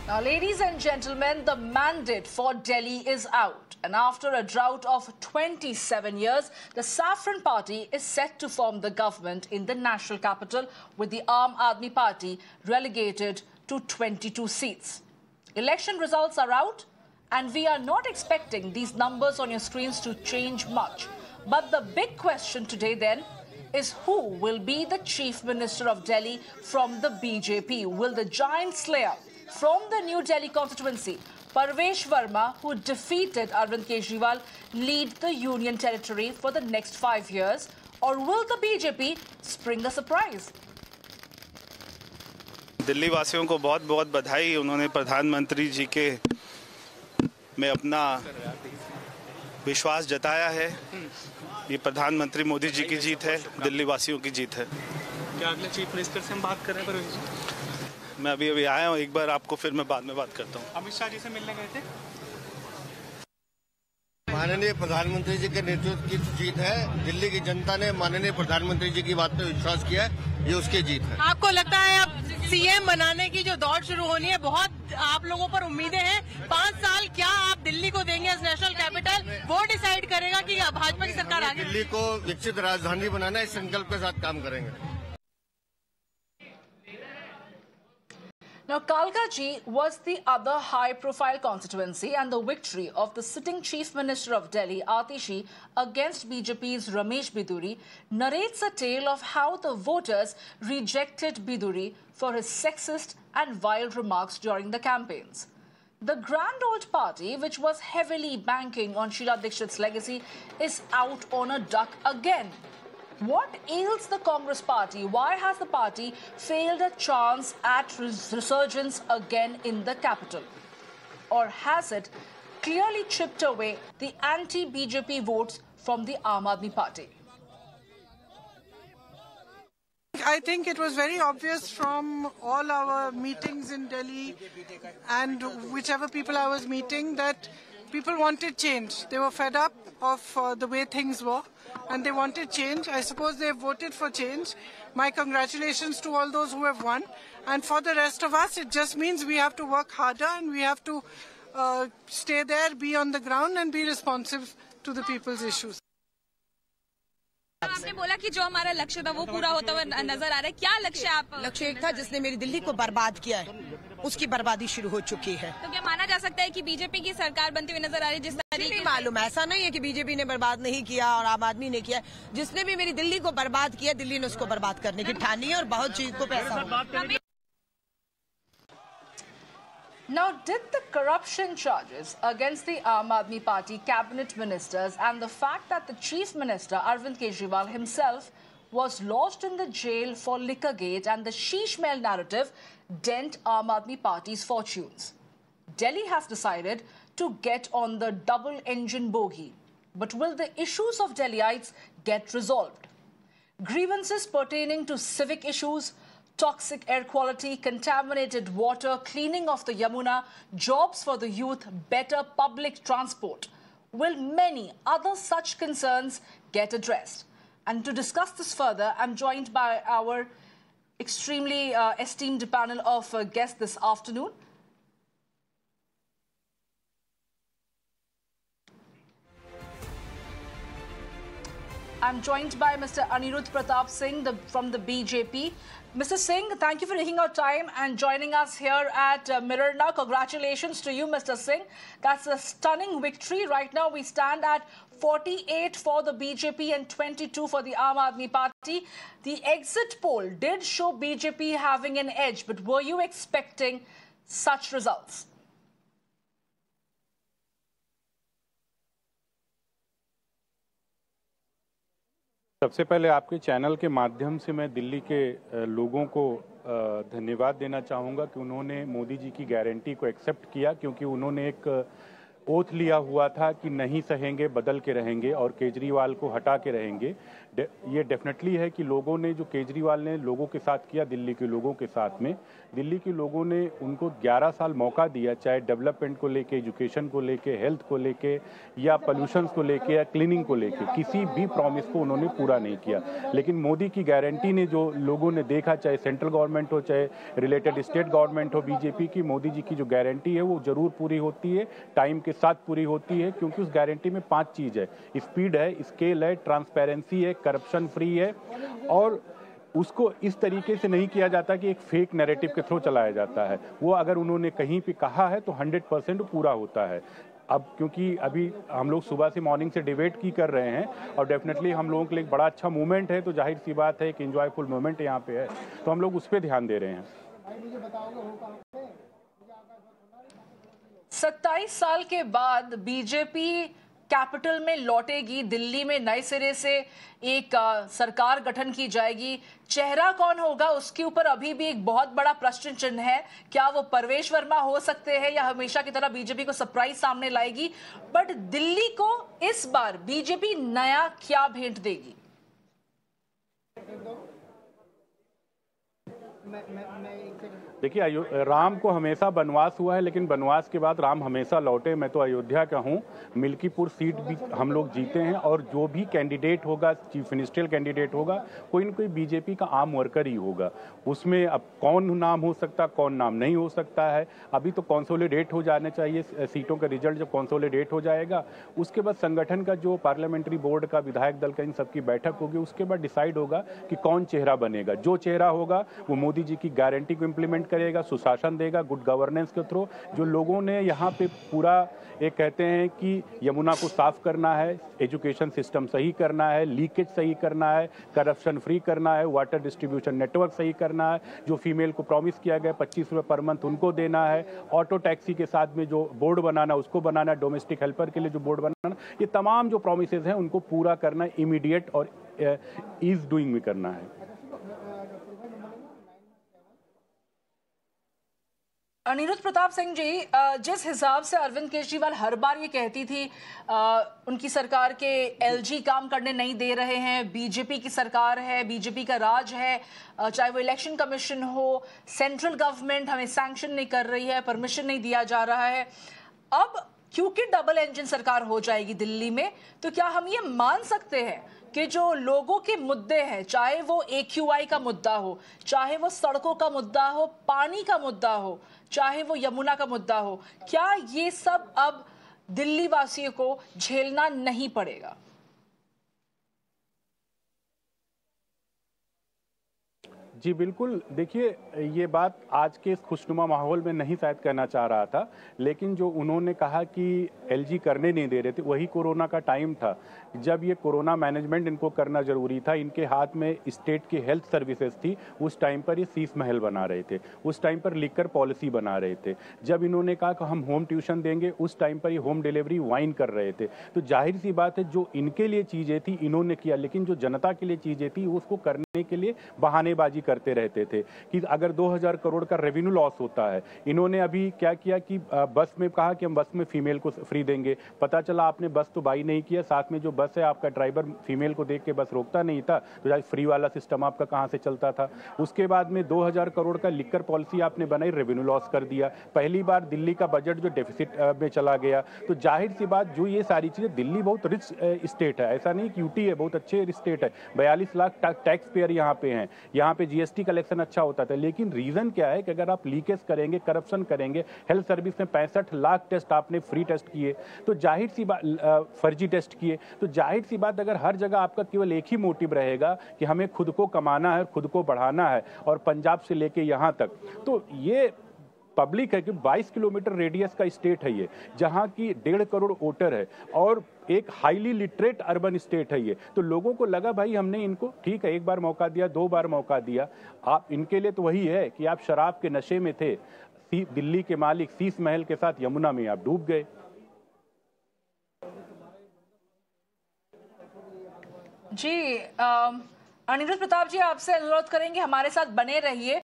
Now, ladies and gentlemen, the mandate for Delhi is out. And after a drought of 27 years, the Saffron Party is set to form the government in the national capital, with the Aam Aadmi Party relegated to 22 seats. Election results are out, and we are not expecting these numbers on your screens to change much. But the big question today then is who will be the Chief Minister of Delhi from the BJP? Will the giant slayer from the New Delhi constituency, Parvesh Verma, who defeated Arvind Kejriwal, lead the Union Territory for the next 5 years? Or will the BJP spring a surprise? Delhi वासियों को बहुत बहुत बधाई। उन्होंने प्रधानमंत्री जी के में अपना विश्वास जताया है। ये प्रधानमंत्री मोदी जी की जीत है, दिल्ली वासियों की जीत है। क्या अगले चीफ मिनिस्टर से हम बात कर रहे हैं? मैं अभी आया हूँ, एक बार आपको फिर मैं बाद में बात करता हूँ। अमित शाह जी से मिलने गए थे? माननीय प्रधानमंत्री जी के नेतृत्व की जीत है। दिल्ली की जनता ने माननीय प्रधानमंत्री जी की बात पे विश्वास किया है, ये उसकी जीत है। आपको लगता है अब सीएम बनाने की जो दौड़ शुरू होनी है, बहुत आप लोगों पर उम्मीदें हैं। 5 साल क्या आप दिल्ली को देंगे एज नेशनल कैपिटल? वो डिसाइड करेगा कि भाजपा की सरकार आगे। दिल्ली को विकसित राजधानी बनाना, इस संकल्प के साथ काम करेंगे। Now, Kalkaji was the other high-profile constituency, and the victory of the sitting Chief Minister of Delhi, Atishi, against BJP's Ramesh Biduri narrates a tale of how the voters rejected Biduri for his sexist and vile remarks during the campaigns. The grand old party, which was heavily banking on Sheila Dikshit's legacy, is out on a duck again. What ails the Congress party? Why has the party failed a chance at resurgence again in the capital? Or has it clearly chipped away the anti-BJP votes from the Aam Aadmi Party? I think it was very obvious from all our meetings in Delhi and whichever people I was meeting that people wanted change. They were fed up of the way things were and they wanted change. I suppose they voted for change. My congratulations to all those who have won. And for the rest of us, it just means we have to work harder and we have to stay there, be on the ground and be responsive to the people's issues. आपने बोला कि जो हमारा लक्ष्य था वो पूरा होता हुआ नजर आ रहा है। क्या लक्ष्य आप? लक्ष्य एक था जिसने मेरी दिल्ली को बर्बाद किया है, उसकी बर्बादी शुरू हो चुकी है। तो क्या माना जा सकता है कि बीजेपी की सरकार बनती हुई नजर आ रही है? जिस तरीके से मालूम, ऐसा नहीं है कि बीजेपी ने बर्बाद नहीं किया और आम आदमी ने किया। जिसने भी मेरी दिल्ली को बर्बाद किया, दिल्ली ने उसको बर्बाद करने की ठानी है और बहुत चीज को पैसा। Now, did the corruption charges against the Aam Aadmi Party cabinet ministers and the fact that the Chief Minister, Arvind Kejriwal himself, was lodged in the jail for Liquorgate and the Sheesh Mahal narrative dent Aam Aadmi Party's fortunes? Delhi has decided to get on the double-engine bogie. But will the issues of Delhiites get resolved? Grievances pertaining to civic issues, toxic air quality, contaminated water, cleaning of the Yamuna, jobs for the youth, better public transport. Will many other such concerns get addressed? And to discuss this further, I'm joined by our extremely esteemed panel of guests this afternoon. I'm joined by Mr. Anirudh Pratap Singh from the BJP. Mr. Singh, thank you for taking our time and joining us here at Mirror Now. Congratulations to you, Mr. Singh. That's a stunning victory. Right now, we stand at 48 for the BJP and 22 for the Aam Aadmi Party. The exit poll did show BJP having an edge, but were you expecting such results? सबसे पहले आपके channel के माध्यम से मैं दिल्ली के लोगों को धन्यवाद देना चाहूँगा कि उन्होंने मोदी जी की गारंटी को एक्सेप्ट किया, क्योंकि उन्होंने एक ओथ लिया हुआ था कि नहीं सहेंगे, बदल के रहेंगे और केजरीवाल को हटा के रहेंगे। ये डेफिनेटली है कि लोगों ने जो केजरीवाल ने लोगों के साथ किया, दिल्ली के लोगों के साथ में, दिल्ली के लोगों ने उनको 11 साल मौका दिया, चाहे डेवलपमेंट को लेके, एजुकेशन को लेके, हेल्थ को लेके या पोल्यूशन को लेके या क्लीनिंग को लेके, किसी भी प्रॉमिस को उन्होंने पूरा नहीं किया। लेकिन मोदी की गारंटी ने जो लोगों ने देखा, चाहे सेंट्रल गवर्नमेंट हो, चाहे रिलेटेड स्टेट गवर्नमेंट हो बीजेपी की, मोदी जी की जो गारंटी है वो जरूर पूरी होती है, टाइम के साथ पूरी होती है, क्योंकि उस गारंटी में 5 चीज है: स्पीड है, स्केल है, ट्रांसपेरेंसी है, करप्शन फ्री है, और उसको इस तरीके से नहीं किया जाता कि एक फेक नैरेटिव के थ्रू चलाया जाता है। वो अगर उन्होंने कहीं पे कहा है तो 100% पूरा होता है। अब क्योंकि अभी हम लोग सुबह से मॉर्निंग से डिबेट की कर रहे हैं और डेफिनेटली हम लोगों के लिए बड़ा अच्छा मूवमेंट है, तो जाहिर सी बात है कि एंजॉयफुल मूवमेंट यहाँ पे है, तो हम लोग उस पर ध्यान दे रहे हैं। 27 साल के बाद बीजेपी कैपिटल में लौटेगी, दिल्ली में नए सिरे से एक सरकार गठन की जाएगी। चेहरा कौन होगा उसके ऊपर अभी भी एक बहुत बड़ा प्रश्न चिन्ह है। क्या वो परवेश वर्मा हो सकते हैं या हमेशा की तरह बीजेपी को सरप्राइज सामने लाएगी? बट दिल्ली को इस बार बीजेपी नया क्या भेंट देगी? देखिए, राम को हमेशा वनवास हुआ है, लेकिन वनवास के बाद राम हमेशा लौटे। मैं तो अयोध्या का हूँ, मिल्कीपुर सीट भी हम लोग जीते हैं, और जो भी कैंडिडेट होगा, चीफ मिनिस्ट्रियल कैंडिडेट होगा, कोई न कोई बीजेपी का आम वर्कर ही होगा। उसमें अब कौन नाम हो सकता, कौन नाम नहीं हो सकता है, अभी तो कंसोलिडेट हो जाने चाहिए सीटों का रिजल्ट। जब कंसोलिडेट हो जाएगा उसके बाद संगठन का जो पार्लियामेंट्री बोर्ड का, विधायक दल का, इन सबकी बैठक होगी, उसके बाद डिसाइड होगा कि कौन चेहरा बनेगा। जो चेहरा होगा वो मोदी जी की गारंटी को इम्प्लीमेंट करेगा, सुशासन देगा, गुड गवर्नेंस के थ्रू। जो लोगों ने यहाँ पे पूरा एक कहते हैं कि यमुना को साफ करना है, एजुकेशन सिस्टम सही करना है, लीकेज सही करना है, करप्शन फ्री करना है, वाटर डिस्ट्रीब्यूशन नेटवर्क सही करना है, जो फीमेल को प्रॉमिस किया गया 25 रुपये पर मंथ उनको देना है, ऑटो टैक्सी के साथ में जो बोर्ड बनाना उसको बनाना, डोमेस्टिक हेल्पर के लिए जो बोर्ड बनाना, ये तमाम जो प्रॉमिसेज हैं उनको पूरा करना इमीडिएट और ईज डूइंग में करना है। अनिरुद्ध प्रताप सिंह जी, जिस हिसाब से अरविंद केजरीवाल हर बार ये कहती थी उनकी सरकार के एलजी काम करने नहीं दे रहे हैं, बीजेपी की सरकार है, बीजेपी का राज है, चाहे वो इलेक्शन कमीशन हो, सेंट्रल गवर्नमेंट हमें सैंक्शन नहीं कर रही है, परमिशन नहीं दिया जा रहा है। अब क्योंकि डबल इंजन सरकार हो जाएगी दिल्ली में, तो क्या हम ये मान सकते हैं कि जो लोगों के मुद्दे हैं, चाहे वो AQI का मुद्दा हो, चाहे वो सड़कों का मुद्दा हो, पानी का मुद्दा हो, चाहे वो यमुना का मुद्दा हो, क्या ये सब अब दिल्ली वासियों को झेलना नहीं पड़ेगा? जी बिल्कुल, देखिए ये बात आज के इस खुशनुमा माहौल में नहीं शायद कहना चाह रहा था, लेकिन जो उन्होंने कहा कि एलजी करने नहीं दे रहे थे, वही कोरोना का टाइम था जब ये कोरोना मैनेजमेंट इनको करना जरूरी था। इनके हाथ में स्टेट की हेल्थ सर्विसेज थी, उस टाइम पर ये शीश महल बना रहे थे, उस टाइम पर लिकर पॉलिसी बना रहे थे। जब इन्होंने कहा कि हम होम ट्यूशन देंगे, उस टाइम पर ये होम डिलीवरी वाइन कर रहे थे। तो जाहिर सी बात है जो इनके लिए चीजें थी इन्होंने किया, लेकिन जो जनता के लिए चीजें थी उसको करने के लिए बहानेबाजी करते रहते थे कि अगर 2000 करोड़ का रेवेन्यू लॉस होता है। इन्होंने अभी क्या किया कि बस में कहा कि हम बस में फीमेल को फ्री देंगे, पता चला आपने बस तो बाई नहीं किया, साथ में जो बस है आपका ड्राइवर फीमेल को देख के बस रोकता नहीं था, तो फ्री वाला सिस्टम आपका कहां से चलता था। उसके बाद में 2000 करोड़ का लिकर पॉलिसी आपने बनाई, रेवेन्यू लॉस कर दिया। पहली बार दिल्ली का बजट जो डेफिसिट में चला गया। तो जाहिर सी बात जो ये सारी चीजें, दिल्ली बहुत रिच स्टेट है, ऐसा नहीं कि यूटी है, बहुत अच्छे स्टेट है, 42 लाख टैक्स पेयर यहाँ पे हैं, यहाँ पे जीएसटी कलेक्शन अच्छा होता था। लेकिन रीजन क्या है कि अगर आप लीकेज करेंगे, करप्शन करेंगे, हेल्थ सर्विस में 65 लाख टेस्ट आपने फ्री टेस्ट किए, तो जाहिर सी बात, फर्जी टेस्ट किए, तो जाहिर सी बात अगर हर जगह आपका केवल एक ही मोटिव रहेगा कि हमें खुद को कमाना है, खुद को बढ़ाना है, और पंजाब से लेके यहाँ तक, तो ये पब्लिक है कि 22 किलोमीटर रेडियस का स्टेट है ये, जहां की 1.5 करोड़ वोटर है और एक हाईली लिटरेट अर्बन स्टेट है ये। तो लोगों को लगा भाई हमने इनको ठीक है, एक बार मौका दिया, 2 बार मौका दिया। आप इनके लिए तो वही है कि आप शराब के नशे में थे, दिल्ली के मालिक शीश महल के साथ यमुना में आप डूब गए। जी अनिरुद्ध प्रताप जी, आपसे अनुरोध करेंगे हमारे साथ बने रहिए।